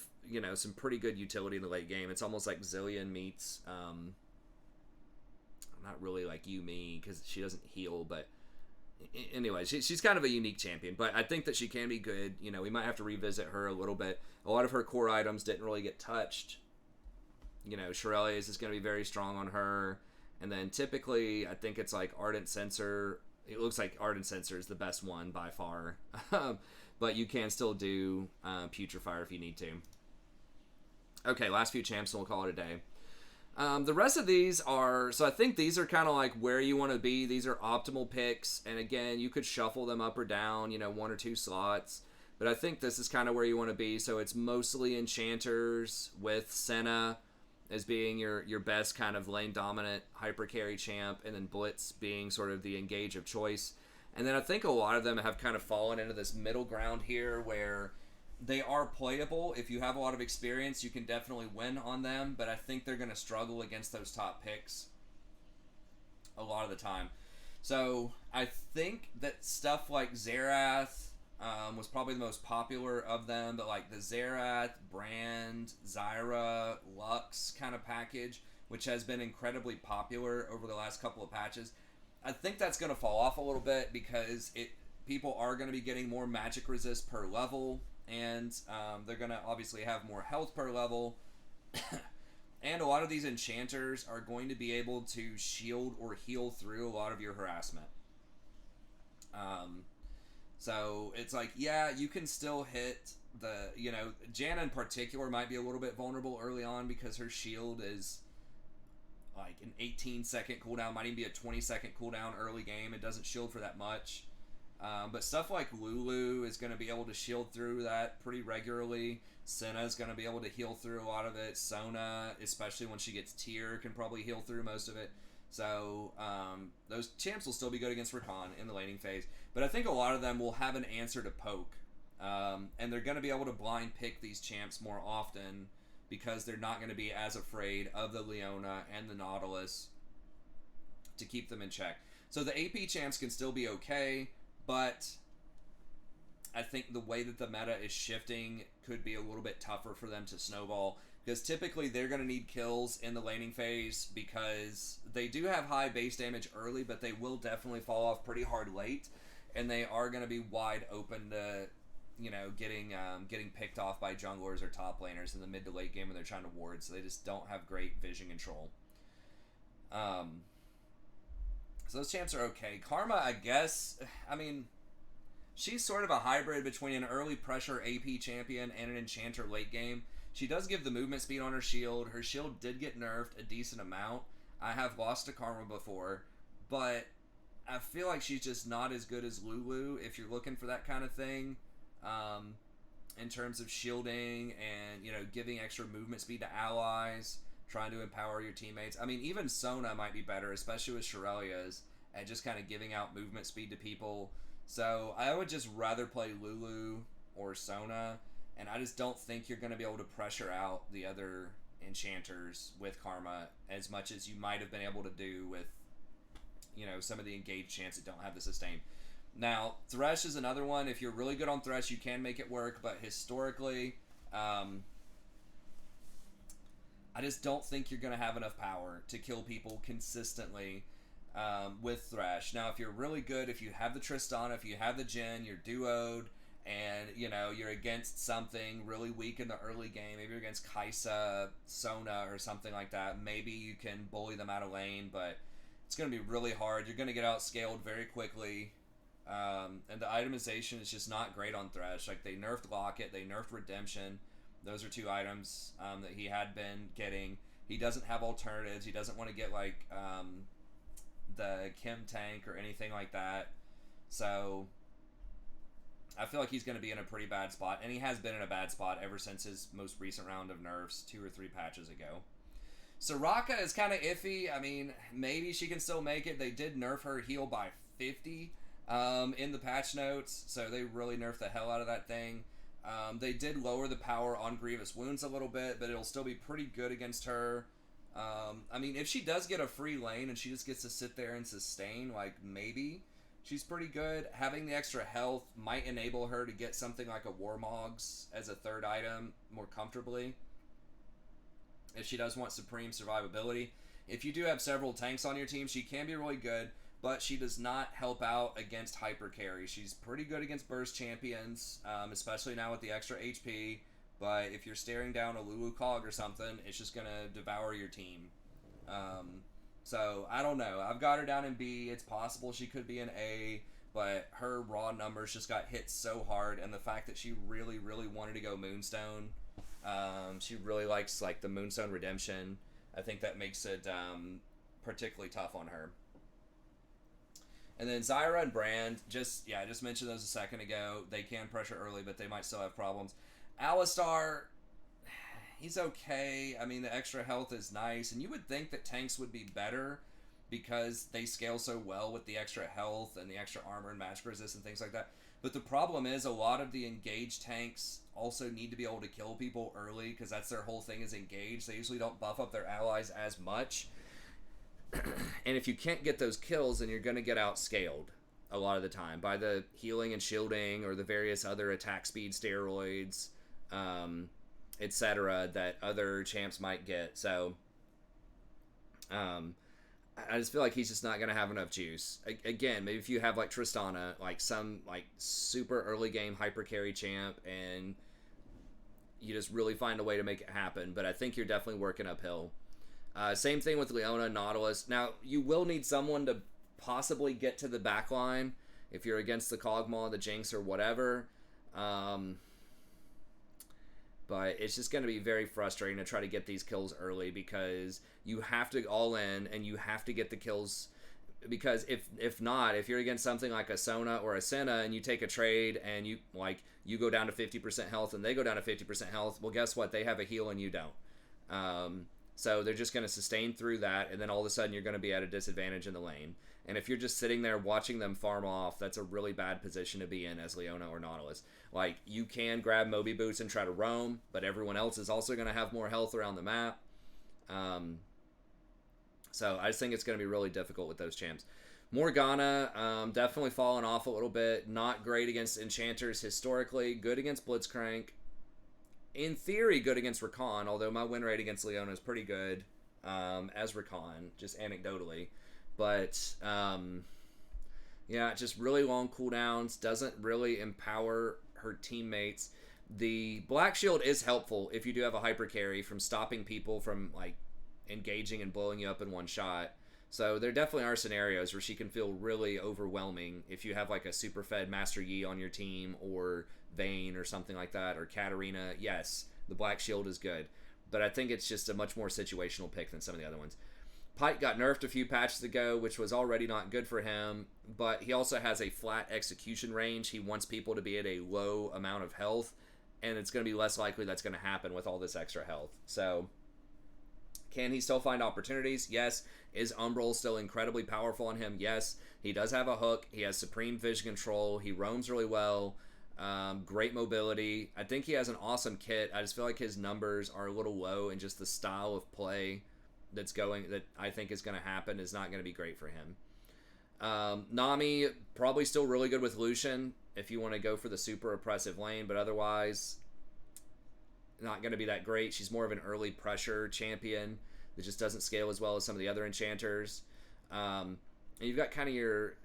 some pretty good utility in the late game. It's almost like Zillion meets, not really like Yumi because she doesn't heal, but anyway, she's kind of a unique champion, but I think that she can be good. We might have to revisit her a little bit. A lot of her core items didn't really get touched. Shirelles is going to be very strong on her. And then typically, I think it's like Ardent Sensor it looks like Ardent Sensor is the best one by far. But you can still do Putrefire if you need to. Okay, last few champs and we'll call it a day. The rest of these are, so I think these are kind of like where you want to be. These are optimal picks, and again, you could shuffle them up or down, 1 or 2 slots. But I think this is kind of where you want to be. So it's mostly enchanters with Senna as being your best kind of lane dominant hyper carry champ, and then Blitz being sort of the engage of choice. And then I think a lot of them have kind of fallen into this middle ground here where they are playable. If you have a lot of experience, you can definitely win on them, but I think they're going to struggle against those top picks a lot of the time. So I think that stuff like Xerath was probably the most popular of them, but like the Xerath, Brand, Zyra, Lux kind of package, which has been incredibly popular over the last couple of patches, I think that's going to fall off a little bit because people are going to be getting more magic resist per level, and they're going to obviously have more health per level. And a lot of these enchanters are going to be able to shield or heal through a lot of your harassment. So it's like, yeah, you can still hit the, Janna in particular might be a little bit vulnerable early on because her shield is like an 18-second cooldown, might even be a 20-second cooldown early game. It doesn't shield for that much. But stuff like Lulu is going to be able to shield through that pretty regularly. Senna is going to be able to heal through a lot of it. Sona, especially when she gets tier, can probably heal through most of it. So those champs will still be good against Rakan in the laning phase. But I think a lot of them will have an answer to poke. And they're going to be able to blind pick these champs more often because they're not going to be as afraid of the Leona and the Nautilus to keep them in check. So the AP champs can still be okay, but I think the way that the meta is shifting could be a little bit tougher for them to snowball, because typically they're going to need kills in the laning phase because they do have high base damage early, but they will definitely fall off pretty hard late, and they are going to be wide open to getting picked off by junglers or top laners in the mid to late game when they're trying to ward, so they just don't have great vision control. So those champs are okay. Karma, I guess, she's sort of a hybrid between an early pressure AP champion and an enchanter late game. She does give the movement speed on her shield. Her shield did get nerfed a decent amount. I have lost to Karma before, but I feel like she's just not as good as Lulu if you're looking for that kind of thing. In terms of shielding and, giving extra movement speed to allies, trying to empower your teammates. Even Sona might be better, especially with Shirelia's, at just kind of giving out movement speed to people. So I would just rather play Lulu or Sona, and I just don't think you're going to be able to pressure out the other enchanters with Karma as much as you might have been able to do with, some of the engaged champs that don't have the sustain. Now, Thresh is another one. If you're really good on Thresh, you can make it work, but historically, I just don't think you're going to have enough power to kill people consistently with Thresh. Now, if you're really good, if you have the Tristana, if you have the Jhin, you're duoed, and, you're against something really weak in the early game, maybe you're against Kaisa, Sona, or something like that, maybe you can bully them out of lane, but it's going to be really hard. You're going to get outscaled very quickly. And the itemization is just not great on Thresh. Like, they nerfed Locket, they nerfed Redemption. Those are 2 items that he had been getting. He doesn't have alternatives. He doesn't want to get, like, the Chem Tank or anything like that. So I feel like he's going to be in a pretty bad spot. And he has been in a bad spot ever since his most recent round of nerfs 2 or 3 patches ago. Soraka is kind of iffy. Maybe she can still make it. They did nerf her heal by 50 in the patch notes, so they really nerfed the hell out of that thing. They did lower the power on Grievous Wounds a little bit, but it'll still be pretty good against her. If she does get a free lane and she just gets to sit there and sustain, maybe she's pretty good. Having the extra health might enable her to get something like a Warmogs as a 3rd item more comfortably, if she does want supreme survivability. If you do have several tanks on your team, she can be really good, but she does not help out against hyper carry. She's pretty good against burst champions, especially now with the extra HP, but if you're staring down a Lulu Cog or something, it's just going to devour your team. So I don't know. I've got her down in B. It's possible she could be an A, but her raw numbers just got hit so hard, and the fact that she really, really wanted to go Moonstone, she really likes like the Moonstone Redemption. I think that makes it particularly tough on her. And then Zyra and Brand, I just mentioned those a second ago. They can pressure early, but they might still have problems. Alistar, he's okay. I mean, the extra health is nice, and you would think that tanks would be better because they scale so well with the extra health and the extra armor and magic resist and things like that. But the problem is a lot of the engaged tanks also need to be able to kill people early because that's their whole thing is engaged. They usually don't buff up their allies as much. And if you can't get those kills, then you're going to get outscaled a lot of the time by the healing and shielding or the various other attack speed steroids, etc. that other champs might get. So I just feel like he's just not going to have enough juice. Again, maybe if you have like Tristana, like some like super early game hyper carry champ, and you just really find a way to make it happen. But I think you're definitely working uphill. Same thing with Leona and Nautilus. Now, you will need someone to possibly get to the back line if you're against the Kog'Maw, the Jinx, or whatever. But it's just going to be very frustrating to try to get these kills early because you have to all in and you have to get the kills. Because if not, if you're against something like a Sona or a Senna and you take a trade and you go down to 50% health and they go down to 50% health, well, guess what? They have a heal and you don't. So they're just going to sustain through that, and then all of a sudden you're going to be at a disadvantage in the lane. And if you're just sitting there watching them farm off, that's a really bad position to be in as Leona or Nautilus. Like, you can grab Moby Boots and try to roam, but everyone else is also going to have more health around the map. So I just think it's going to be really difficult with those champs. Morgana, definitely fallen off a little bit. Not great against enchanters historically. Good against Blitzcrank. In theory, good against Rakan, although my win rate against Leona is pretty good as Rakan, just anecdotally. But, yeah, just really long cooldowns, doesn't really empower her teammates. The Black Shield is helpful if you do have a hyper carry from stopping people from, like, engaging and blowing you up in one shot. So there definitely are scenarios where she can feel really overwhelming if you have, like, a super fed Master Yi on your team or Vayne or something like that, or Katarina. Yes, the Black Shield is good, but I think it's just a much more situational pick than some of the other ones. Pike got nerfed a few patches ago, which was already not good for him, but he also has a flat execution range. He wants people to be at a low amount of health, and it's going to be less likely that's going to happen with all this extra health. So, can he still find opportunities? Yes. Is Umbral still incredibly powerful on him? Yes. He does have a hook. He has supreme vision control. He roams really well. Great mobility. I think he has an awesome kit. I just feel like his numbers are a little low, and just the style of play that I think is going to happen is not going to be great for him. Nami, probably still really good with Lucian if you want to go for the super oppressive lane, but otherwise not going to be that great. She's more of an early pressure champion that just doesn't scale as well as some of the other enchanters. And you've got kind of your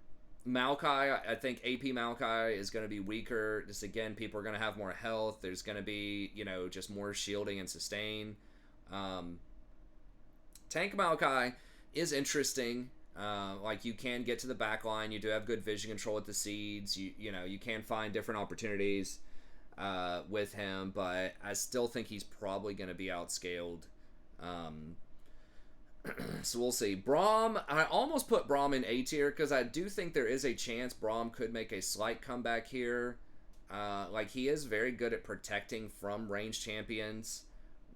Maokai. I think AP Maokai is going to be weaker. Just again, people are going to have more health. There's going to be, just more shielding and sustain. Tank Maokai is interesting. Like, you can get to the back line. You do have good vision control with the seeds. You can find different opportunities with him, but I still think he's probably going to be outscaled. So we'll see. Braum, I almost put Braum in A tier because I do think there is a chance Braum could make a slight comeback here. Like, he is very good at protecting from ranged champions.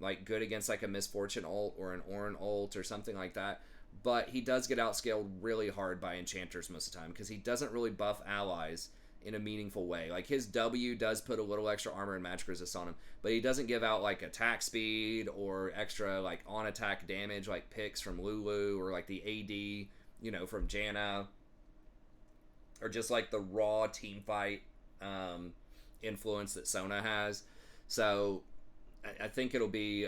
Like, good against like a Misfortune ult or an Orin ult or something like that. But he does get outscaled really hard by enchanters most of the time because he doesn't really buff allies in a meaningful way. Like, his W does put a little extra armor and magic resist on him, but he doesn't give out like attack speed or extra like on attack damage like picks from Lulu or like the AD, from Janna, or just like the raw team fight influence that Sona has. So I think it'll be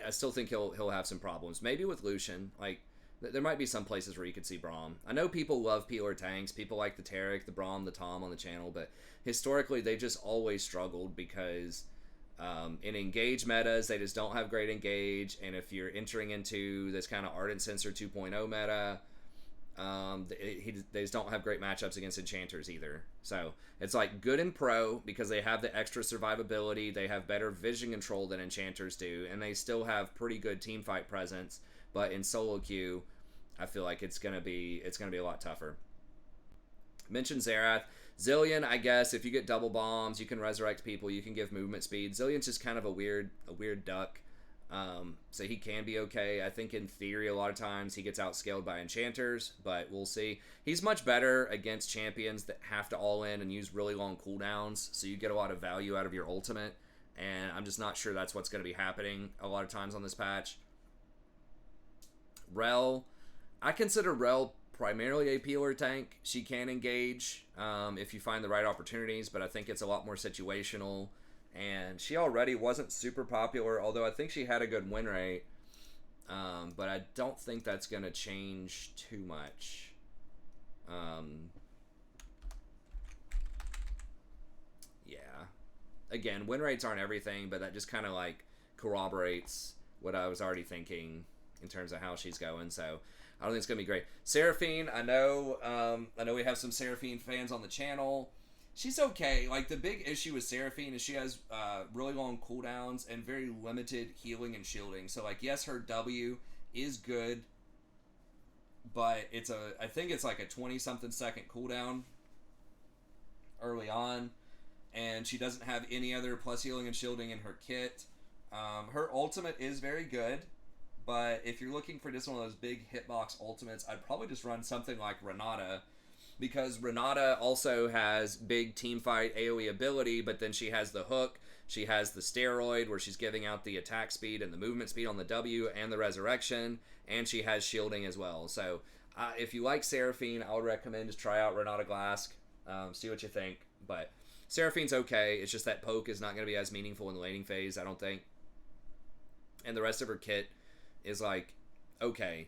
I still think he'll have some problems. Maybe with Lucian. Like, there might be some places where you could see Braum. I know people love peeler tanks. People like the Taric, the Braum, the Tom on the channel, but historically they've just always struggled because In engage metas, they just don't have great engage, and if you're entering into this kind of Ardent Sensor 2.0 meta, they just don't have great matchups against enchanters either. So it's like good in pro because they have the extra survivability, they have better vision control than enchanters do, and they still have pretty good team fight presence. But in solo queue, I feel like it's gonna be a lot tougher. Mentioned Xerath. Zillion, I guess, if you get double bombs, you can resurrect people, you can give movement speed. Zillion's just kind of a weird duck. So he can be okay. I think in theory, a lot of times he gets outscaled by enchanters, but we'll see. He's much better against champions that have to all in and use really long cooldowns, so you get a lot of value out of your ultimate, and I'm just not sure that's what's going to be happening a lot of times on this patch. Rel, I consider Rel primarily a peeler tank. She can engage if you find the right opportunities, but I think it's a lot more situational. And she already wasn't super popular, although I think she had a good win rate. But I don't think that's going to change too much. Yeah. Again, win rates aren't everything, but that just kind of like corroborates what I was already thinking in terms of how she's going. So I don't think it's going to be great. Seraphine, I know we have some Seraphine fans on the channel. She's okay. Like, the big issue with Seraphine is she has really long cooldowns and very limited healing and shielding. So, like, yes, her W is good, but I think it's like a 20-something second cooldown early on, and she doesn't have any other plus healing and shielding in her kit. Her ultimate is very good, but if you're looking for just one of those big hitbox ultimates, I'd probably just run something like Renata, because Renata also has big teamfight AoE ability, but then she has the hook, she has the steroid where she's giving out the attack speed and the movement speed on the W and the resurrection, and she has shielding as well. So if you like Seraphine, I would recommend just try out Renata Glask, see what you think. But Seraphine's okay, it's just that poke is not going to be as meaningful in the laning phase, I don't think. And the rest of her kit is like, okay,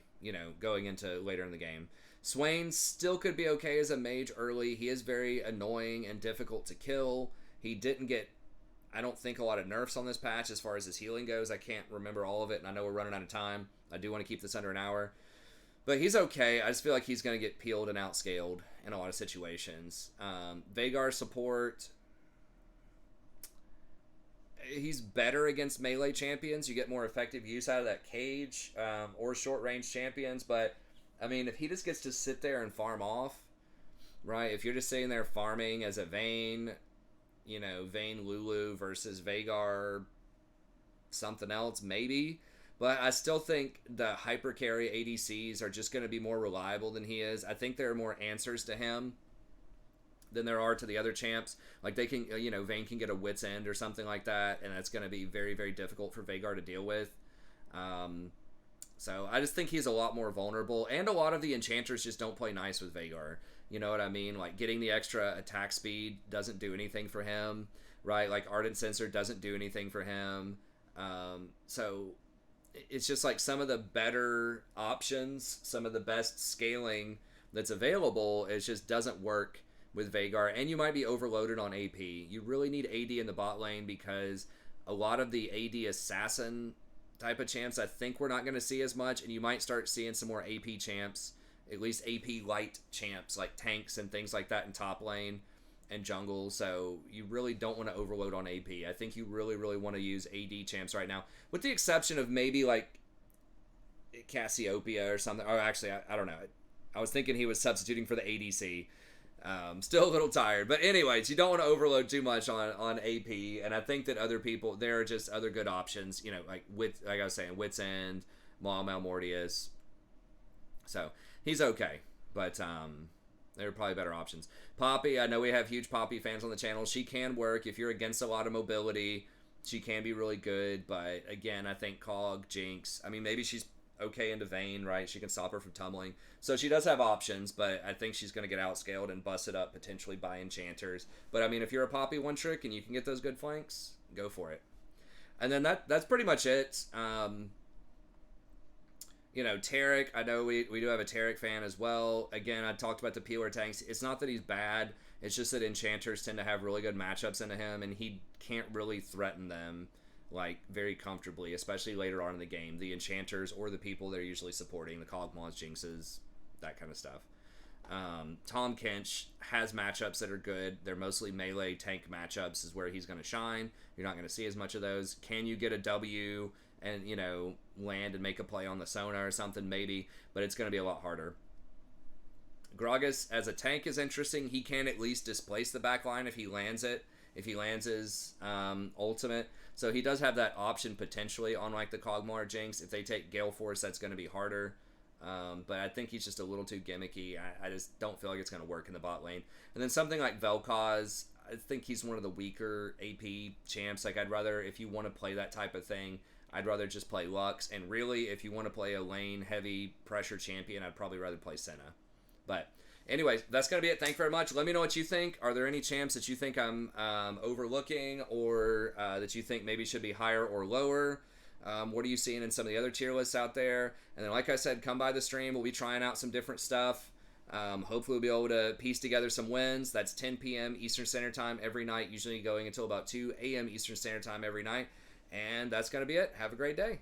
going into later in the game. Swain still could be okay as a mage early. He is very annoying and difficult to kill. He didn't get, I don't think, a lot of nerfs on this patch as far as his healing goes. I can't remember all of it, and I know we're running out of time. I do want to keep this under an hour. But he's okay. I just feel like he's going to get peeled and outscaled in a lot of situations. Veigar support, he's better against melee champions. You get more effective use out of that cage, or short-range champions, but I mean, if he just gets to sit there and farm off, right? If you're just sitting there farming as a Vayne, Vayne Lulu versus Veigar, something else, maybe. But I still think the hyper carry ADCs are just going to be more reliable than he is. I think there are more answers to him than there are to the other champs. Like, they can, Vayne can get a Wit's End or something like that, and that's going to be very, very difficult for Veigar to deal with. So I just think he's a lot more vulnerable, and a lot of the enchanters just don't play nice with Veigar. You know what I mean? Like, getting the extra attack speed doesn't do anything for him, right? Like, Ardent Sensor doesn't do anything for him. So it's just like some of the better options, some of the best scaling that's available, it just doesn't work with Veigar. And you might be overloaded on AP. You really need AD in the bot lane, because a lot of the AD assassin type of champs, I think we're not going to see as much, and you might start seeing some more AP champs, at least AP light champs, like tanks and things like that in top lane and jungle. So you really don't want to overload on AP. I think you really, really want to use AD champs right now, with the exception of maybe like Cassiopeia or something. Or actually, I don't know. I was thinking he was substituting for the ADC. Still a little tired, but anyways, you don't want to overload too much on AP, and I think that other people, there are just other good options, like I was saying, Wit's End, Maul Mortius. So he's okay, but there are probably better options. Poppy, I know we have huge Poppy fans on the channel. She can work if you're against a lot of mobility. She can be really good, but again, I think Cog, Jinx, I mean, maybe she's okay into Vayne, right? She can stop her from tumbling. So she does have options, but I think she's going to get outscaled and busted up potentially by enchanters. But I mean, if you're a Poppy one trick and you can get those good flanks, go for it. And then that's pretty much it. Tarek, I know we do have a Tarek fan as well. Again, I talked about the peeler tanks. It's not that he's bad. It's just that enchanters tend to have really good matchups into him, and he can't really threaten them like very comfortably, especially later on in the game. The enchanters or the people they're usually supporting, the Cogmons, Jinxes, that kind of stuff. Tom Kench has matchups that are good. They're mostly melee tank matchups is where he's going to shine. You're not going to see as much of those. Can you get a W and, you know, land and make a play on the Sona or something? Maybe, but it's going to be a lot harder. Gragas as a tank is interesting. He can at least displace the backline if he lands it, if he lands his ultimate. So he does have that option potentially on like the Kog'Maw Jinx. If they take Gale Force, that's going to be harder. But I think he's just a little too gimmicky. I just don't feel like it's going to work in the bot lane. And then something like Vel'Koz, I think he's one of the weaker AP champs. Like, I'd rather, if you want to play that type of thing, I'd rather just play Lux. And really, if you want to play a lane-heavy pressure champion, I'd probably rather play Senna. But anyways, that's going to be it. Thank you very much. Let me know what you think. Are there any champs that you think I'm overlooking, or that you think maybe should be higher or lower? What are you seeing in some of the other tier lists out there? And then, like I said, come by the stream. We'll be trying out some different stuff. Hopefully, we'll be able to piece together some wins. That's 10 p.m. Eastern Standard Time every night, usually going until about 2 a.m. Eastern Standard Time every night. And that's going to be it. Have a great day.